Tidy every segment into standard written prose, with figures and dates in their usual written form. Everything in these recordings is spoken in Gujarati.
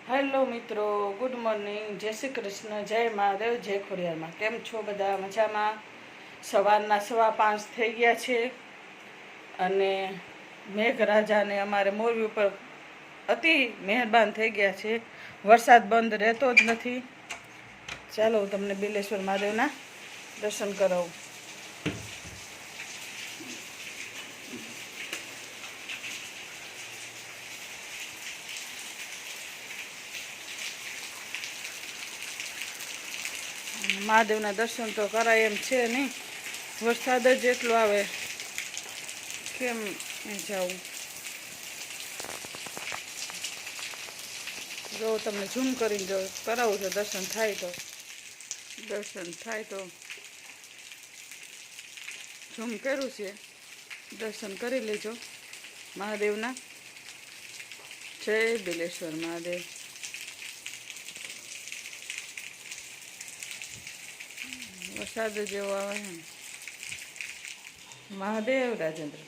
હેલો મિત્રો, ગુડ મોર્નિંગ, જય શ્રી કૃષ્ણ, જય મહાદેવ, જય ખોડિયારમાં. કેમ છો બધા? મજામાં? સવારના 5:15 થઈ ગયા છે અને મેઘરાજાને અમારે મોરબી ઉપર અતિ મહેરબાન થઈ ગયા છે. વરસાદ બંધ રહેતો જ નથી. ચાલો હું તમને બિલેશ્વર મહાદેવના દર્શન કરાવું. મહાદેવના દર્શન તો કરાય એમ છે નહીં, વરસાદ જ એટલો આવે, કેમ જાવું. જો તમને ઝૂમ કરીને જો કરાવું છું, દર્શન થાય તો ઝૂમ કર્યું છે, દર્શન કરી લેજો મહાદેવના. જય બિલેશ્વર મહાદેવ. વરસાદ જેવો આવે છે. મહાદેવ. રાજેન્દ્ર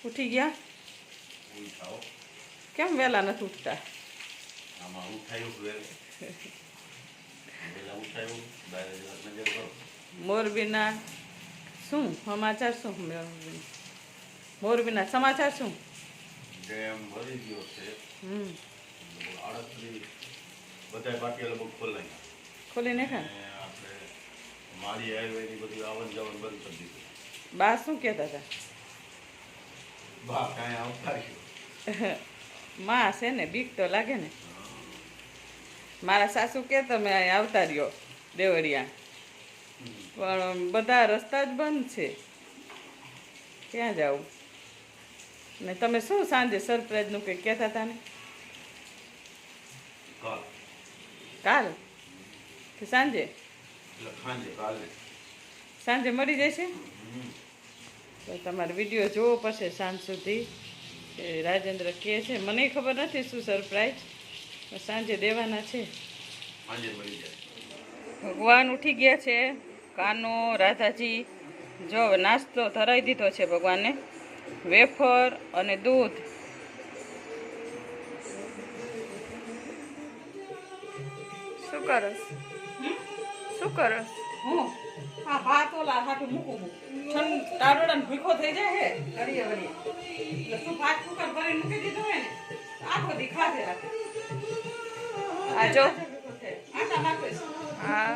ઉઠી ગયા? કેમ વહેલા નથી ઉઠતા? મોરબીના શું સમાચાર? શું મોરબીના સમાચાર શું? ખોલી નાખા. બા શું કહેતા હતા? માં છે ને, બીક તો લાગે ને. મારા સાસુ કે તમે અહીં આવતા રહ્યો દેવળિયા, પણ બધા રસ્તા જ બંધ છે, ક્યાં જાવું? ને તમે શું સાંજે સરપ્રાઈઝનું કંઈક કહેતા હતા ને? કાલ કે સાંજે? સાંજે મળી જશે તો તમારે વિડીયો જોવો પડશે સાંજ સુધી. રાજેન્દ્ર કહે છે, મને ખબર નથી શું સરપ્રાઈઝ, સાંજે દેવાના છે. ભગવાન ઉઠી ગયા છે, કાનો રાધાજી. જો નાસ્તો ધરાઈ દીધો છે ભગવાનને, વેફર અને દૂધ. શું કરસ? શું કરસ? હું હા ભાત ઓલા હાટું મૂકું ટારોડાને ભૂખો થઈ જાય હે ઘડીએ ઘડીએ, એટલે શું ભાત કુકર ભરીને મૂકી દીધું હોય ને આખો દી ખાધે રાખે. આ જો આટા નાખે છે. હા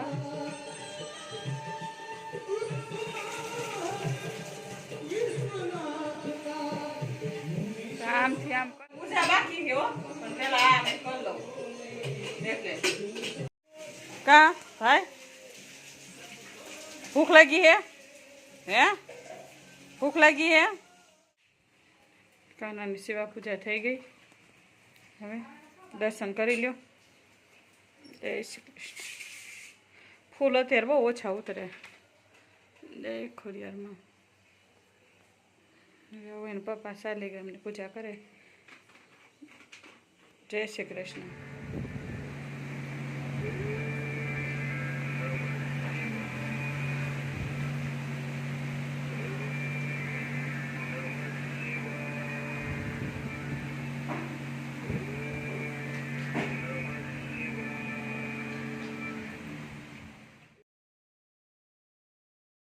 આમથી આમ પૂજા બાકી છે હો, પણ પેલા આ કરી લઉં એટલે. કા ભાઈ ભૂખ લાગી હે? ભૂખ લાગી હે? કાનાની સેવા પૂજા થઈ ગઈ, હવે દર્શન કરી લ્યો. જય શ્રી કૃષ્ણ. ફૂલ અત્યારે બહુ ઓછા ઉતરે. જય ખોડિયારમાં. હવે એના પપ્પા શાલિગ્રામની પૂજા કરે. જય શ્રી કૃષ્ણ.